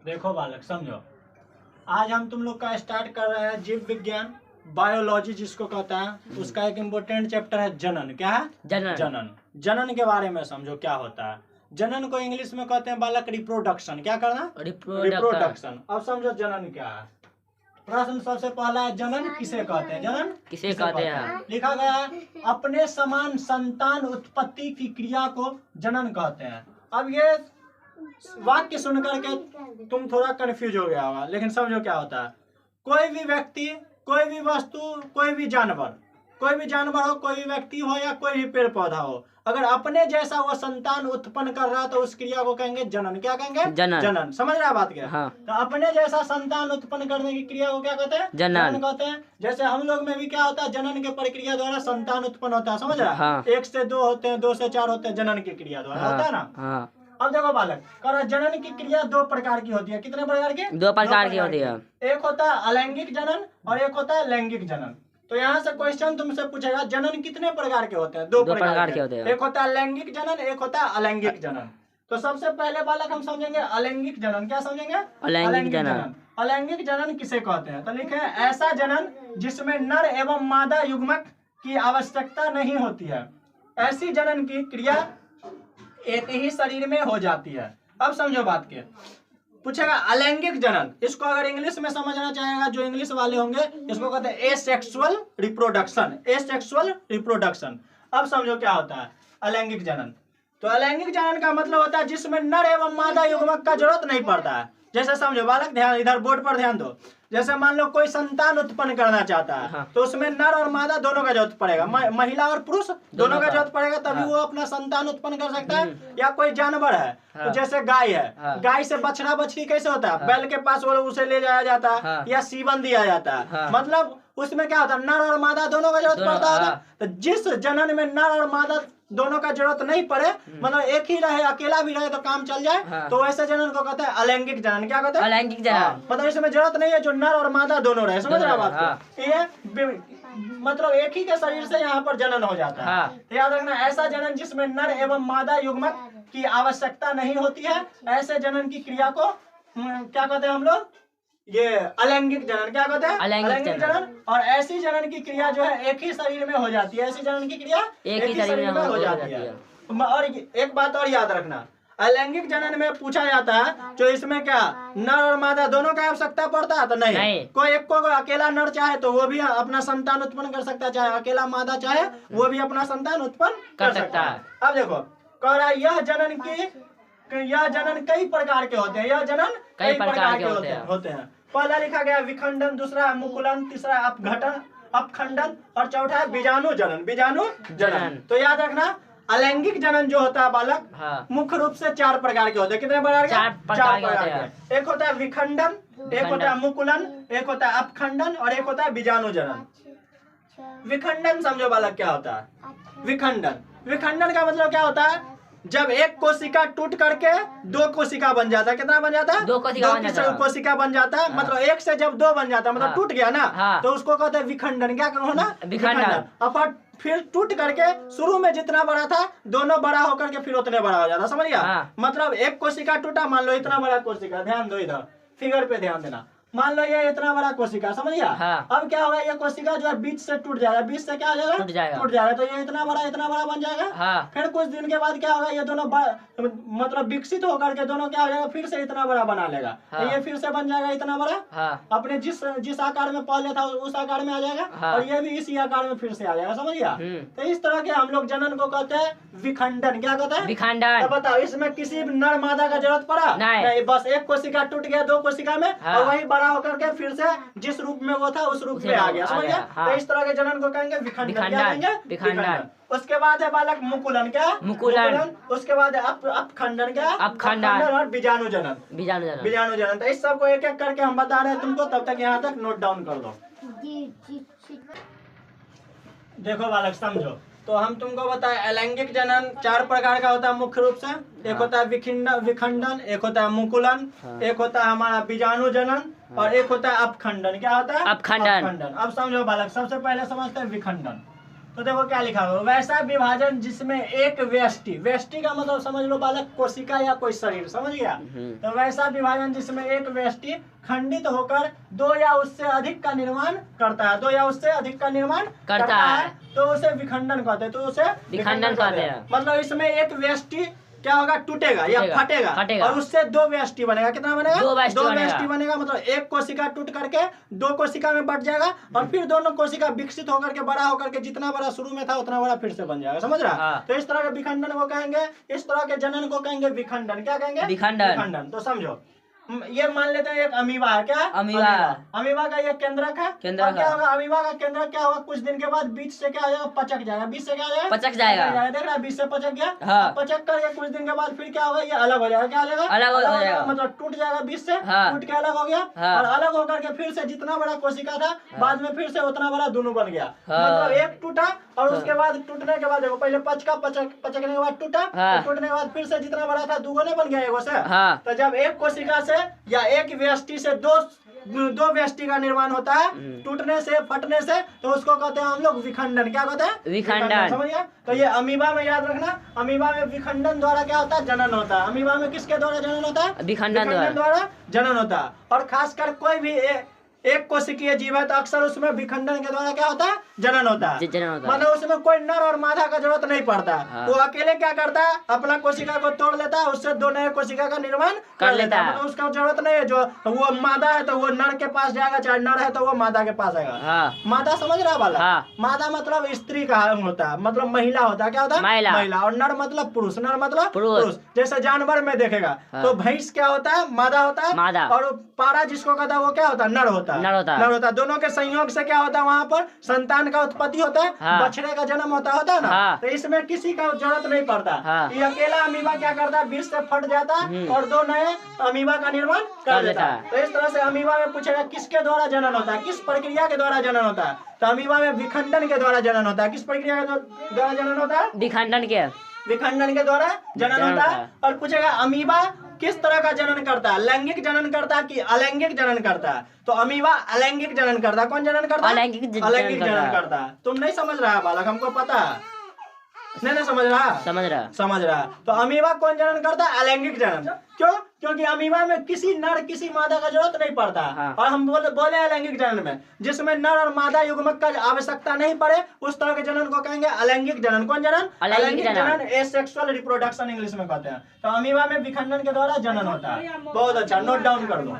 देखो बालक समझो, आज हम तुम लोग का स्टार्ट कर रहे हैं जीव विज्ञान, बायोलॉजी जिसको कहता है। उसका एक इम्पोर्टेंट चैप्टर है जनन। क्या है? जनन। जनन के बारे में समझो क्या होता है। जनन को इंग्लिश में कहते हैं बालक रिप्रोडक्शन। क्या करना? रिप्रोडक्शन। अब समझो जनन क्या है। प्रश्न सबसे पहला है, जनन किसे कहते हैं? जनन किसे कहते हैं? लिखा गया है, अपने समान संतान उत्पत्ति की क्रिया को जनन कहते हैं। अब ये वाक्य सुन करके तुम थोड़ा कंफ्यूज हो गया होगा, लेकिन समझो क्या होता है। कोई भी व्यक्ति, कोई भी वस्तु, कोई भी जानवर हो, कोई भी व्यक्ति हो या कोई भी पेड़ पौधा हो, अगर अपने जैसा वो संतान उत्पन्न कर रहा है तो उस क्रिया को कहेंगे जनन। क्या कहेंगे? जनन। समझ रहा बात क्या? हाँ। तो अपने जैसा संतान उत्पन्न करने की क्रिया को क्या कहते हैं? जनन कहते हैं। जैसे हम लोग में भी क्या होता है, जनन के प्रक्रिया द्वारा संतान उत्पन्न होता है। समझ रहा? हाँ। 1 से 2 होते हैं, 2 से 4 होते हैं, जनन की क्रिया द्वारा होता है ना। हाँ। अब देखो बालक, जनन की क्रिया 2 प्रकार की होती है। कितने प्रकार की? 2 प्रकार की होती है। एक होता है अलैंगिक जनन और एक होता है लैंगिक जनन। तो यहाँ से क्वेश्चन तुमसे पूछेगा, जनन कितने प्रकार के होते हैं? 2 प्रकार के होते हैं। एक होता है लैंगिक जनन, एक होता है अलैंगिक जनन। तो सबसे पहले बालक हम समझेंगे अलैंगिक जनन। क्या समझेंगे? अलैंगिक जनन। अलैंगिक जनन किसे कहते हैं? तो लिखे, ऐसा जनन जिसमें नर एवं मादा युग्मक की आवश्यकता नहीं होती है। ऐसी जनन की क्रिया एक ही शरीर में हो जाती है। अब समझो बात के। पूछेगा अलैंगिक जनन, इसको अगर इंग्लिश में समझना चाहेगा, जो इंग्लिश वाले होंगे, इसको कहते हैं एसेक्सुअल रिप्रोडक्शन। Asexual reproduction. अब समझो क्या होता है अलैंगिक जनन। तो अलैंगिक जनन का मतलब होता है जिसमें नर एवं मादा युग्मक का जरूरत नहीं पड़ता है। जैसे समझो बालक, ध्यान इधर बोर्ड पर ध्यान दो। जैसे मान लो कोई संतान उत्पन्न करना चाहता है, हाँ। तो उसमें नर और मादा दोनों का जरूरत पड़ेगा, महिला और पुरुष दोनों का जरूरत पड़ेगा, तभी हाँ। वो अपना संतान उत्पन्न कर सकता है। या कोई जानवर है, हाँ। तो जैसे गाय है, हाँ। गाय से बछड़ा बछड़ी कैसे होता है? हाँ। बैल के पास वो उसे ले जाया जाता है, हाँ। या सीवन दिया जाता है, हाँ। मतलब उसमें क्या होता है, नर और मादा दोनों का जरूरत पड़ता है। हाँ। तो जिस जनन में नर और मादा दोनों का जरूरत नहीं पड़े, मतलब एक ही रहे, अकेला भी रहे तो काम चल जाए, हाँ। तो वैसे जनन को कहते हैं अलैंगिक जनन। क्या कहते हैं? अलैंगिक जनन। हाँ। मतलब इसमें जरूरत नहीं है जो नर और मादा दोनों रहे। समझ रहे बात को? हाँ। ये मतलब एक ही के शरीर से यहाँ पर जनन हो जाता है। हाँ। तो याद रखना, ऐसा जनन जिसमें नर एवं मादा युग्मक की आवश्यकता नहीं होती है, ऐसे जनन की क्रिया को क्या कहते हैं हम लोग? ये अलैंगिक जनन। क्या कहते हैं? अलैंगिक जनन। और ऐसी जनन की क्रिया जो है एक ही शरीर में हो जाती है। ऐसी जनन की क्रिया एक ही शरीर में हो जाती है। और एक बात और याद रखना, अलैंगिक जनन में पूछा जाता है जो इसमें क्या नर और मादा दोनों का आवश्यकता पड़ता है? तो नहीं। कोई एक को अकेला नर चाहे तो वो भी अपना संतान उत्पन्न कर सकता है, चाहे अकेला मादा चाहे वो भी अपना संतान उत्पन्न कर सकता है। अब देखो कह रहा है, यह जनन कई प्रकार के होते हैं। यह जनन कई प्रकार के होते हैं। पहला लिखा गया विखंडन, दूसरा मुकुलन, तीसरा अपखंडन और चौथा है बीजाणु जनन। तो याद रखना, अलैंगिक जनन जो होता है बालक, हाँ। मुख्य रूप से 4 प्रकार के होते हैं। कितने प्रकार के? 4 प्रकार के। एक होता है विखंडन, एक होता है मुकुलन, एक होता है अपखंडन और एक होता है बीजाणु जनन। विखंडन समझो बालक क्या होता है। विखंडन का मतलब क्या होता है? जब एक कोशिका टूट करके 2 कोशिका बन जाता है। कितना बन जाता है? 2 कोशिका बन जाता है। हाँ। मतलब 1 से जब 2 बन जाता है, मतलब हाँ। टूट गया ना, हाँ। तो उसको कहते हैं विखंडन। क्या होना? विखंडन। अब फिर टूट करके शुरू में जितना बड़ा था दोनों बड़ा होकर के फिर उतने बड़ा हो जाता। समझ गया? हाँ। मतलब एक कोशिका टूटा, मान लो इतना बड़ा कोशिका, ध्यान दो इधर फिगर पे ध्यान देना। मान लो ये इतना बड़ा कोशिका, समझ गया? हाँ। अब क्या होगा, ये कोशिका जो है बीच से टूट जाएगा। बीच से क्या हो जाएगा? टूट जाएगा। तो ये इतना बड़ा बन जाएगा। हाँ। फिर कुछ दिन के बाद क्या होगा, ये दोनों मतलब विकसित होकर के दोनों क्या हो जाएगा, फिर से इतना बड़ा बना लेगा। हाँ। तो ये फिर से बन जाएगा इतना बड़ा। हाँ। अपने जिस आकार में पहले था उस आकार में आ जाएगा। हाँ। और ये भी इसी आकार में फिर से आ जाएगा। समझ गया? तो इस तरह के हम लोग जनन को कहते हैं विखंडन। क्या कहते हैं? विखंडन। तो बताओ, इसमें किसी नर मादा का जरूरत पड़ा? नहीं। बस एक कोशिका टूट गया 2 कोशिका में, और वही बड़ा होकर के फिर से जिस रूप में वो था उस रूप में आ गया। समझ गया? हाँ। तो इस तरह के जनन को कहेंगे विखंडन। उसके बाद है बालक मुकुलन। क्या? मुकुलन। उसके बाद है अपखंडन। क्या? अपखंडन। और बीजाणु जनन। तो इस सब को एक एक करके हम बता रहे हैं तुमको, तब तक यहाँ तक नोट डाउन कर लो। देखो बालक समझो, तो हम तुमको बताए अलैंगिक जनन 4 प्रकार का होता है मुख्य रूप से। एक होता है विखंडन, एक होता है मुकुलन, एक होता है हमारा बीजाणु जनन और एक होता है अपखंडन। क्या होता है? अपखंडन। अब समझो बालक, सबसे पहले समझते हैं विखंडन। तो देखो क्या लिखा हुआ, वैसा विभाजन जिसमें एक व्यष्टि का मतलब समझ लो बालक, कोशिका या कोई शरीर, समझ गया। तो वैसा विभाजन जिसमें एक व्यष्टि खंडित होकर दो या उससे अधिक का निर्माण करता है, दो या उससे अधिक का निर्माण करता है, तो उसे विखंडन कहते हैं। तो उसे विखंडन कहते हैं। मतलब इसमें एक व्यष्टि क्या होगा, टूटेगा या फटेगा और उससे दो व्यष्टि बनेगा। कितना बनेगा, दो व्यष्टि बनेगा। मतलब एक कोशिका टूट करके दो कोशिका में बट जाएगा और फिर दोनों कोशिका विकसित होकर के बड़ा होकर के जितना बड़ा शुरू में था उतना बड़ा फिर से बन जाएगा, समझ रहा। तो इस तरह के विखंडन को कहेंगे, इस तरह के जनन को कहेंगे विखंडन। क्या कहेंगे, विखंडन। तो समझो, ये मान लेते हैं एक अमीबा है। क्या, अमीबा का ये केंद्रक है। क्या होगा, अमीबा का केंद्रक क्या होगा, कुछ दिन के बाद बीच से क्या हो जाएगा, पचक जाएगा। बीच से क्या हो जाएगा, पचक जाएगा। देख रहा है, बीच से पचक गया। पचक करके कुछ दिन के बाद फिर क्या होगा, ये अलग हो जाएगा। क्या हो जाएगा, अलग हो जाएगा। मतलब टूट जाएगा बीच से, टूट के अलग हो गया और अलग होकर के फिर से जितना बड़ा कोशिका था बाद में फिर से उतना बड़ा दोनों बन गया। मतलब एक टूटा और उसके बाद टूटने के बाद देखो, पहले पचकने के बाद टूटा, टूटने के बाद फिर से जितना बड़ा था दुगुने बन गया एगो से। तो जब एक कोशिका से या एक व्यष्टि से दो व्यष्टि का निर्माण होता है टूटने से, फटने से, तो उसको कहते हैं हम लोग विखंडन। क्या कहते हैं, विखंडन। समझ गया। तो ये अमीबा में याद रखना, अमीबा में विखंडन द्वारा क्या होता है, जनन होता है। अमीबा में किसके द्वारा जनन होता है, विखंडन द्वारा जनन होता है। और खासकर कोई भी एक कोशिकीय जीव है तो अक्सर उसमें विखंडन के द्वारा क्या होता है, जनन होता है। मतलब उसमें कोई नर और मादा का जरूरत नहीं पड़ता। वो अकेले क्या करता है, अपना कोशिका को तोड़ लेता है, उससे दो नए कोशिका का निर्माण कर लेता है। मतलब उसका जरूरत नहीं है, जो वो मादा है तो वो नर के पास जाएगा, चाहे नर है तो वो मादा के पास आएगा। मादा समझ रहा वाला, मादा मतलब स्त्री का होता है, मतलब महिला होता है। क्या होता है, महिला। और नर मतलब पुरुष, नर मतलब पुरुष। जैसे जानवर में देखेगा तो भैंस क्या होता है, मादा होता है, और पारा जिसको कहता है वो क्या होता है, नर होता है। नर होता है। दोनों के संयोग से क्या होता है, वहाँ पर संतान का उत्पत्ति होता है, बछड़े का जन्म होता है ना। तो इसमें किसी का जरूरत नहीं पड़ता। ये अकेला अमीबा क्या करता है, बीच से फट जाता है और दो नए अमीबा का निर्माण कर देता है। तो इस तरह से अमीबा में पूछेगा किसके द्वारा जनन होता है, किस प्रक्रिया के द्वारा जनन होता है, तो अमीबा में विखंडन के द्वारा जनन होता है। किस प्रक्रिया के द्वारा जनन होता है, विखंडन के द्वारा जनन होता है। और पूछेगा अमीबा किस तरह का जनन करता है, लैंगिक जनन करता है कि अलैंगिक जनन करता है, तो अमीबा अलैंगिक जनन करता है। कौन जनन करता है, अलैंगिक जनन करता है। तुम नहीं समझ रहा बालक, हमको पता है। नहीं समझ रहा। तो अमीबा कौन जनन करता है, अलैंगिक जनन। क्यों, क्योंकि अमीबा में किसी नर किसी मादा का जरूरत नहीं पड़ता। और हम बोले अलैंगिक जनन में जिसमें नर और मादा युग्मक का आवश्यकता नहीं पड़े, उस तरह के जनन को कहेंगे अलैंगिक जनन। कौन जनन, अलैंगिक जनन, एसेक्सुअल रिप्रोडक्शन इंग्लिश में कहते हैं। तो अमीबा में विखंडन के द्वारा जनन होता है। बहुत अच्छा, नोट डाउन कर लो।